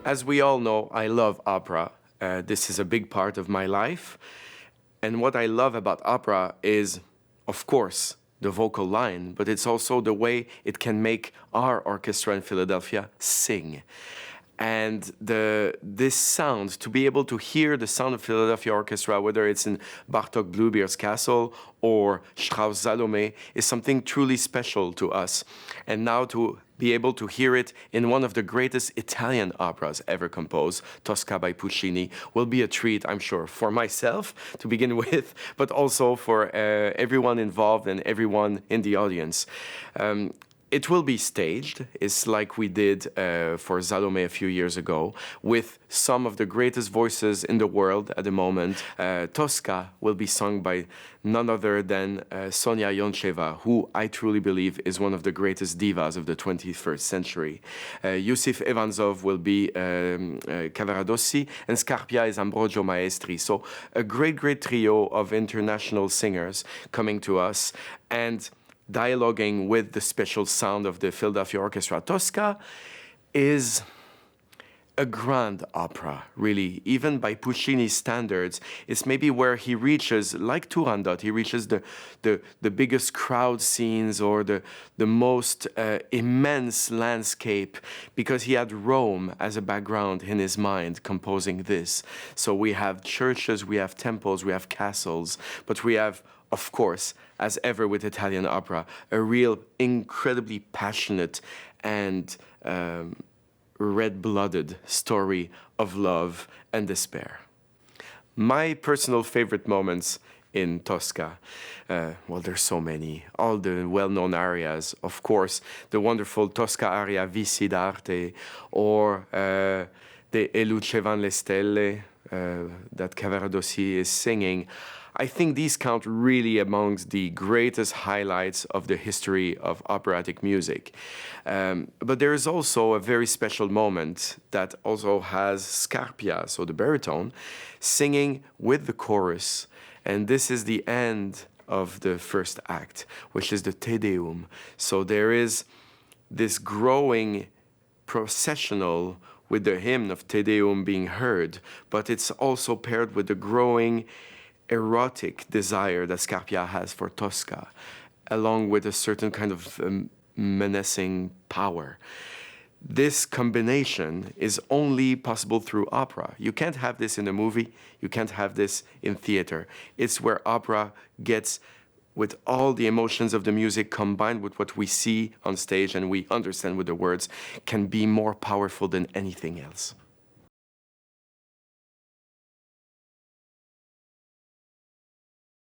As we all know, I love opera. This is a big part of my life. And what I love about opera is, of course, the vocal line, but it's also the way it can make our orchestra in Philadelphia sing. And this sound, to be able to hear the sound of Philadelphia Orchestra, whether it's in Bartók Bluebeard's Castle or Strauss' Salome, is something truly special to us. And now to be able to hear it in one of the greatest Italian operas ever composed, Tosca by Puccini, will be a treat, I'm sure, for myself to begin with, but also for everyone involved and everyone in the audience. It will be staged. It's like we did for Salome a few years ago, with some of the greatest voices in the world at the moment. Tosca will be sung by none other than Sonia Yoncheva, who I truly believe is one of the greatest divas of the 21st century. Yusuf Evansov will be Cavaradossi, and Scarpia is Ambrogio Maestri. So a great, great trio of international singers coming to us, and dialoguing with the special sound of the Philadelphia Orchestra. Tosca is a grand opera, really. Even by Puccini's standards, it's maybe where he reaches, like Turandot, he reaches the biggest crowd scenes or the most immense landscape, because he had Rome as a background in his mind composing this. So we have churches, we have temples, we have castles, but we have, of course, as ever with Italian opera, a real incredibly passionate and red-blooded story of love and despair. My personal favorite moments in Tosca, well, there's so many. All the well-known arias, of course, the wonderful Tosca aria Vici d'arte, or the E lucevan le stelle that Cavaradossi is singing. I think these count really amongst the greatest highlights of the history of operatic music. But there is also a very special moment that also has Scarpia, so the baritone, singing with the chorus. And this is the end of the first act, which is the Te Deum. So there is this growing processional with the hymn of Te Deum being heard, but it's also paired with the growing erotic desire that Scarpia has for Tosca, along with a certain kind of menacing power. This combination is only possible through opera. You can't have this in a movie, you can't have this in theater. It's where opera gets, with all the emotions of the music combined with what we see on stage and we understand with the words, can be more powerful than anything else.